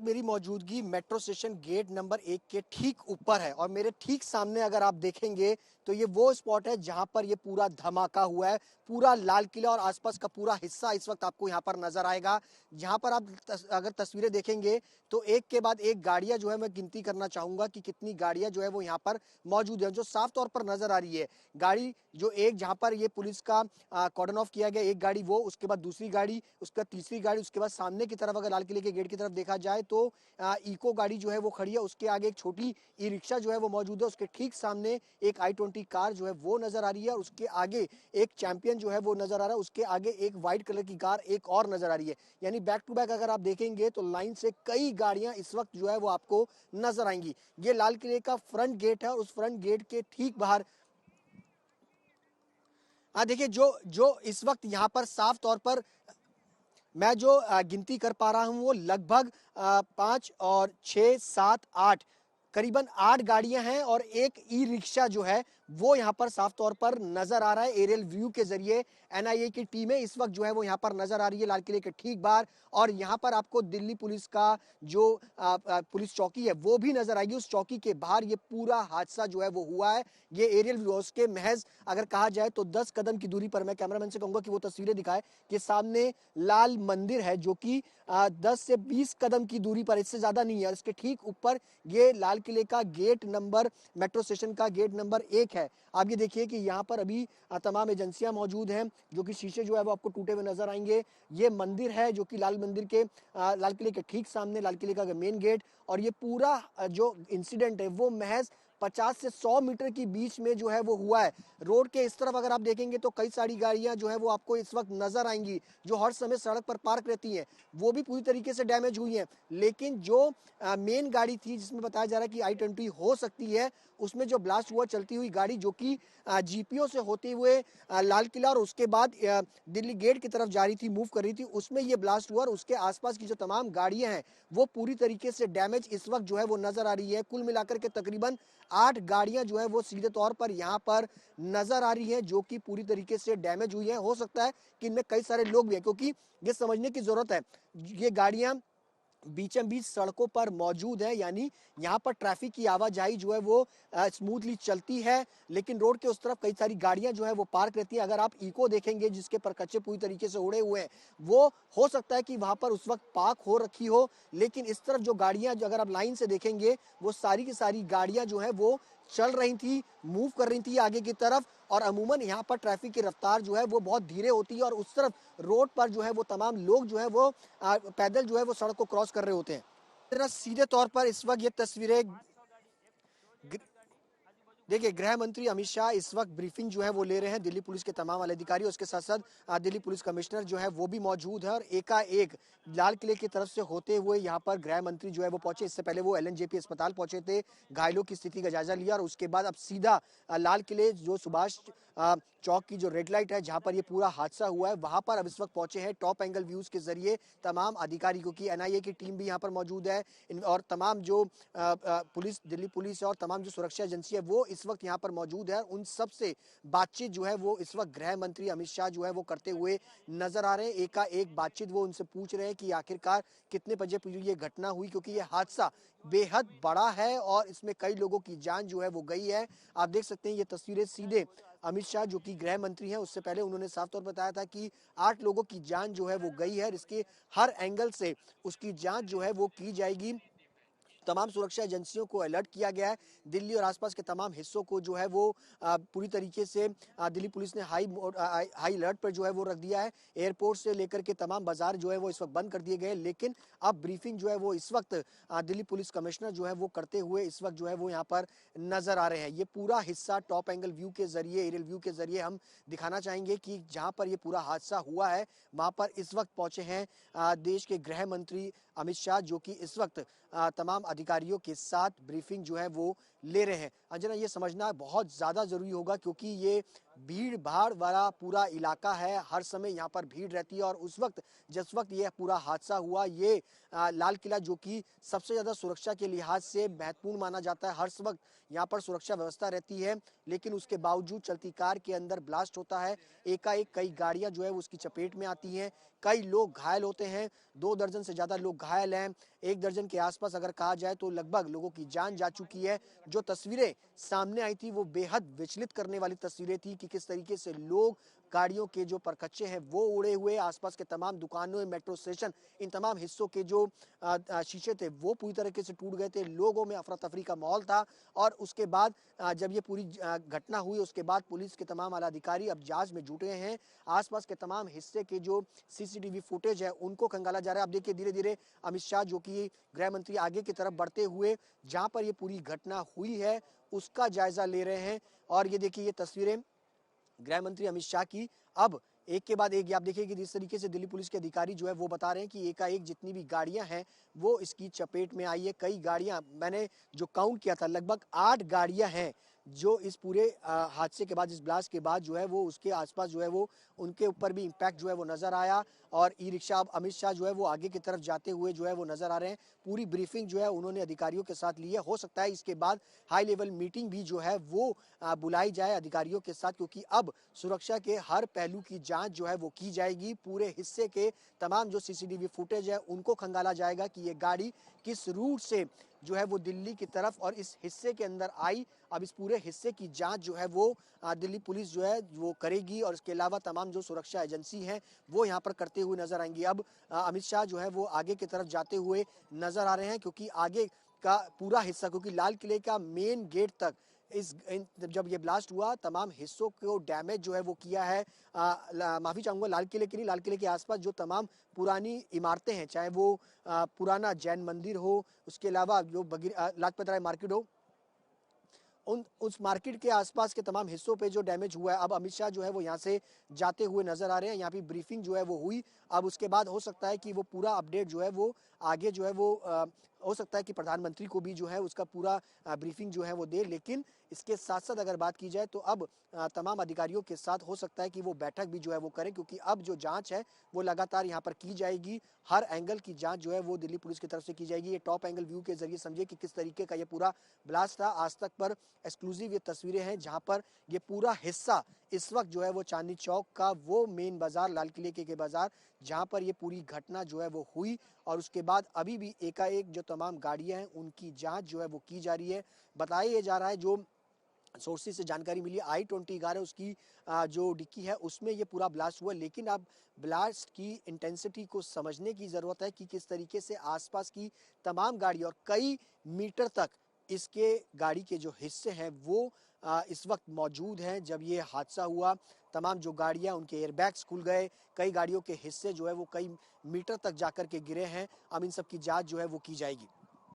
मेरी मौजूदगी metro station gate number 1 के ठीक ऊपर है और मेरे ठीक सामने अगर आप देखेंगे तो ये वो स्पॉट है जहां पर ये पूरा धमाका हुआ है। पूरा लाल किला और आसपास का पूरा हिस्सा इस वक्त आपको यहां पर नजर आएगा। जहां पर आप अगर तस्वीरें देखेंगे तो एक के बाद एक गाड़ियां जो है मैं गिनती करना चाहूंगा कि कितनी गाड़ियां जो है वो यहाँ पर मौजूद है, जो साफ तौर पर नजर आ रही है। गाड़ी जो एक जहां पर ये पुलिस का कॉर्डन ऑफ किया गया, एक गाड़ी वो, उसके बाद दूसरी गाड़ी, उसके बाद तीसरी गाड़ी, उसके बाद सामने की तरफ अगर लाल किले के गेट की तरफ देखा जाए तो इको गाड़ी जो है वो खड़ी है। उसके आगे एक छोटी ई रिक्शा जो है वो मौजूद है। उसके ठीक सामने एक i20 कार जो है वो नजर आ रही है और उसके आगे एक चैंपियन जो है वो नजर आ रहा है। उसके आगे एक व्हाइट कलर की कार एक और नजर आ रही है। यानी बैक टू बैक अगर आप देखेंगे तो लाइन से कई गाड़ियां इस वक्त जो है वो आपको नजर आएंगी। ये लाल किले का फ्रंट गेट है और उस फ्रंट गेट के ठीक बाहर देखिए जो जो इस वक्त यहाँ पर साफ तौर पर मैं जो गिनती कर पा रहा हूं वो लगभग 5 और 6 7 8 करीबन 8 गाड़ियां हैं और एक ई रिक्शा जो है वो यहाँ पर साफ तौर पर नजर आ रहा है। एरियल व्यू के जरिए एनआईए की टीमें इस वक्त जो है वो यहाँ पर नजर आ रही है लाल किले के ठीक बाहर। और यहाँ पर आपको दिल्ली पुलिस का जो पुलिस चौकी है वो भी नजर आएगी। उस चौकी के बाहर ये पूरा हादसा जो है वो हुआ है। ये एरियल व्यू के महज अगर कहा जाए तो 10 कदम की दूरी पर, मैं कैमरामैन से कहूंगा कि वो तस्वीरें दिखाए कि सामने लाल मंदिर है जो कि 10 से 20 कदम की दूरी पर, इससे ज्यादा नहीं है। और इसके ठीक ऊपर ये लाल किले का गेट नंबर, मेट्रो स्टेशन का गेट नंबर 1 है। आप ये देखिए कि यहाँ पर अभी तमाम एजेंसियां मौजूद हैं जो कि शीशे जो है वो आपको टूटे हुए नजर आएंगे। ये मंदिर है जो कि लाल मंदिर के लाल किले के ठीक सामने, लाल किले का मेन गेट। और ये पूरा जो इंसिडेंट है वो महज 50 से 100 मीटर की बीच में जो है वो हुआ है। रोड के इस तरफ अगर आप देखेंगे तो कई सारी गाड़ियां जो है वो आपको इस वक्त नजर आएंगी जो हर समय सड़क पर पार्क रहती हैं, वो भी पूरी तरीके से डैमेज हुई हैं। लेकिन जो मेन गाड़ी थी जिसमें बताया जा रहा है कि i20 हो सकती है, उसमें जो ब्लास्ट हुआ चलती हुई गाड़ी जो कि जीपीओ से होते हुए लाल किला और उसके बाद दिल्ली गेट की तरफ जा रही थी, मूव कर रही थी, उसमें ये ब्लास्ट हुआ। और उसके आसपास की जो तमाम गाड़ियां हैं वो पूरी तरीके से डैमेज इस वक्त जो है वो नजर आ रही है। कुल मिलाकर के तकरीबन 8 गाड़ियां जो है वो सीधे तौर पर यहाँ पर नजर आ रही है जो कि पूरी तरीके से डैमेज हुई है। हो सकता है कि इनमें कई सारे लोग भी हैं, क्योंकि ये समझने की जरूरत है ये गाड़ियां बीचों बीच सड़कों पर मौजूद है, यानी यहाँ पर ट्रैफिक की आवाजाही जो है वो स्मूथली चलती है। लेकिन रोड के उस तरफ कई सारी गाड़ियां जो है वो पार्क रहती है। अगर आप इको देखेंगे जिसके पर कच्चे पूरी तरीके से उड़े हुए हैं, वो हो सकता है कि वहां पर उस वक्त पार्क हो रखी हो। लेकिन इस तरफ जो गाड़ियां, जो अगर आप लाइन से देखेंगे, वो सारी की सारी गाड़ियां जो है वो चल रही थी, मूव कर रही थी आगे की तरफ। और अमूमन यहाँ पर ट्रैफिक की रफ्तार जो है वो बहुत धीरे होती है और उस तरफ रोड पर जो है वो तमाम लोग जो है वो पैदल जो है वो सड़क को क्रॉस कर रहे होते हैं। जरा सीधे तौर पर इस वक्त ये तस्वीरें देखिए, गृह मंत्री अमित शाह इस वक्त ब्रीफिंग जो है वो ले रहे हैं, दिल्ली पुलिस के तमाम वाले अधिकारी, उसके साथ साथ दिल्ली पुलिस कमिश्नर जो है वो भी मौजूद है। और एकाएक लाल किले की तरफ से होते हुए यहाँ पर गृह मंत्री जो है वो पहुंचे। इससे पहले वो एलएनजेपी अस्पताल पहुंचे थे, घायलों की स्थिति का जायजा लिया और उसके बाद अब सीधा लाल किले जो सुभाष चौक की जो रेड लाइट है जहां पर ये पूरा हादसा हुआ है वहां पर अब इस वक्त पहुंचे हैं टॉप एंगल व्यूज के जरिए तमाम अधिकारी, क्योंकि एनआईए की टीम भी यहाँ पर मौजूद है और तमाम जो पुलिस, दिल्ली पुलिस और तमाम जो सुरक्षा एजेंसी है वो इस वक्त यहाँ पर मौजूद है। उन सब से बातचीत जो है वो इस वक्त गृह मंत्री अमित शाह जो है वो करते हुए नजर आ रहे हैं। एकाएक बातचीत वो उनसे पूछ रहे हैं कि आखिरकार कितने बजे ये घटना हुई, क्योंकि ये हादसा बेहद बड़ा है और इसमें कई लोगों की जान जो है वो गई है। आप देख सकते हैं ये तस्वीरें सीधे अमित शाह जो कि गृह मंत्री हैं, उससे पहले उन्होंने साफ तौर पर बताया था कि 8 लोगों की जान जो है वो गई है और इसके हर एंगल से उसकी जांच जो है वो की जाएगी। तमाम सुरक्षा एजेंसियों को अलर्ट किया गया है। दिल्ली और आसपास के तमाम हिस्सों को जो है वो पूरी तरीके से दिल्ली पुलिस ने हाई अलर्ट पर जो है वो रख दिया है। एयरपोर्ट से लेकर के तमाम बाजार जो है वो इस वक्त बंद कर दिए गए। लेकिन अब ब्रीफिंग जो है वो इस वक्त दिल्ली पुलिस कमिश्नर जो है वो करते हुए इस वक्त जो है वो यहाँ पर नजर आ रहे हैं। ये पूरा हिस्सा टॉप एंगल व्यू के जरिए, एरियल व्यू के जरिए हम दिखाना चाहेंगे कि जहां पर ये पूरा हादसा हुआ है वहां पर इस वक्त पहुंचे हैं देश के गृह मंत्री अमित शाह, जो कि इस वक्त तमाम अधिकारियों के साथ ब्रीफिंग जो है वो ले रहे हैं। अंजना, ये समझना बहुत ज्यादा जरूरी होगा क्योंकि ये भीड़ भाड़ वाला पूरा इलाका है, हर समय यहाँ पर भीड़ रहती है। और उस वक्त जिस वक्त ये पूरा हादसा हुआ, ये लाल किला जो कि सबसे ज्यादा सुरक्षा के लिहाज से महत्वपूर्ण माना जाता है, हर वक्त यहाँ पर सुरक्षा व्यवस्था रहती है, लेकिन उसके बावजूद चलती कार के अंदर ब्लास्ट होता है। एकाएक कई गाड़ियां जो है उसकी चपेट में आती हैं, कई लोग घायल होते हैं, 2 दर्जन से ज्यादा लोग घायल हैं। 1 दर्जन के आसपास अगर कहा जाए तो लगभग लोगों की जान जा चुकी है। जो तस्वीरें सामने आई थी वो बेहद विचलित करने वाली तस्वीरें थी कि किस तरीके से लोग, गाड़ियों के जो परखच्चे हैं वो उड़े हुए, आसपास के तमाम दुकानों, मेट्रो स्टेशन, इन तमाम हिस्सों के जो शीशे थे वो पूरी तरीके से टूट गए थे। लोगों में अफरा तफरी का माहौल था और उसके बाद जब ये पूरी घटना हुई उसके बाद पुलिस के तमाम आला अधिकारी अब जांच में जुटे हैं। आसपास के तमाम हिस्से के जो सीसीटीवी फुटेज है उनको खंगाला जा रहा है। अब देखिए धीरे धीरे अमित शाह जो कि गृह मंत्री आगे की तरफ बढ़ते हुए जहां पर ये पूरी घटना हुई है उसका जायजा ले रहे हैं। और ये देखिए ये तस्वीरें गृह मंत्री अमित शाह की अब एक के बाद एक आप देखिए कि जिस तरीके से दिल्ली पुलिस के अधिकारी जो है वो बता रहे हैं कि एकाएक जितनी भी गाड़ियां हैं वो इसकी चपेट में आई है। कई गाड़ियां, मैंने जो काउंट किया था, लगभग 8 गाड़ियां हैं जो इस पूरे हादसे के बाद, इस ब्लास्ट के बाद जो है वो उसके आसपास जो है वो उनके ऊपर भी इम्पैक्ट जो है वो नजर आया। और ई रिक्शा, अब अमित शाह जो है वो आगे की तरफ जाते हुए जो है वो नजर आ रहे हैं। पूरी ब्रीफिंग जो है उन्होंने अधिकारियों के साथ ली है। हो सकता है इसके बाद हाई लेवल मीटिंग भी जो है वो बुलाई जाए अधिकारियों के साथ, क्योंकि अब सुरक्षा के हर पहलू की जांच जो है वो की जाएगी। पूरे हिस्से के तमाम जो सीसीटीवी फुटेज है उनको खंगाला जाएगा कि ये गाड़ी किस रूट से जो है वो दिल्ली की तरफ और इस हिस्से के अंदर आई। अब इस पूरे हिस्से की जांच जो है वो दिल्ली पुलिस जो है वो करेगी और इसके अलावा तमाम जो सुरक्षा एजेंसी हैं वो यहाँ पर करते हुए नजर आएंगी। अब अमित शाह जो है वो आगे की तरफ जाते हुए नजर आ रहे हैं, क्योंकि आगे का पूरा हिस्सा, क्योंकि लाल किले का मेन गेट तक जब ये ब्लास्ट हुआ तमाम हिस्सों को डैमेज जो है वो किया है। माफी चाहूंगा, लाल किले की नहीं, लाल किले के आसपास जो तमाम पुरानी इमारतें हैं, चाहे वो पुराना जैन मंदिर हो, उसके अलावा जो लाजपत राय मार्केट हो, उस मार्केट के आसपास के तमाम हिस्सों पे जो डैमेज हुआ है। अब अमित शाह जो है वो यहाँ से जाते हुए नजर आ रहे हैं। यहाँ पे ब्रीफिंग जो है वो हुई। अब उसके बाद हो सकता है कि वो पूरा अपडेट जो है वो आगे जो है वो हो सकता है कि प्रधानमंत्री को भी जो है उसका पूरा ब्रीफिंग जो है वो दे। लेकिन इसके साथ साथ अगर बात की जाए तो अब तमाम अधिकारियों के साथ हो सकता है कि वो बैठक भी जो है वो करें, क्योंकि अब जो जांच है वो लगातार यहाँ पर की जाएगी। हर एंगल की जांच जो है वो दिल्ली पुलिस की तरफ से की जाएगी। ये टॉप एंगल व्यू के जरिए समझिए कि किस तरीके का ये पूरा ब्लास्ट था। आज तक पर एक्सक्लूसिव ये तस्वीरें हैं जहां पर ये पूरा हिस्सा इस वक्त जो है वो चांदनी चौक का वो मेन बाजार, लाल किले के बाजार, जहां पर ये पूरी घटना जो है वो हुई। और उसके बाद अभी भी एकाएक जो तमाम गाड़ियां हैं उनकी जांच जो है वो की जा रही है। बताया जा रहा है, जो सोर्सेज से जानकारी मिली, i-20 कार है उसकी जो डिक्की है उसमें ये पूरा ब्लास्ट हुआ। लेकिन अब ब्लास्ट की इंटेंसिटी को समझने की जरूरत है कि किस तरीके से आसपास की तमाम गाड़ी और कई मीटर तक इसके गाड़ी के जो हिस्से हैं वो इस वक्त मौजूद हैं। जब ये हादसा हुआ तमाम जो गाड़ियां, उनके एयरबैग्स खुल गए, कई गाड़ियों के हिस्से जो है वो कई मीटर तक जाकर के गिरे हैं। अब इन सब की जांच जो है वो की जाएगी।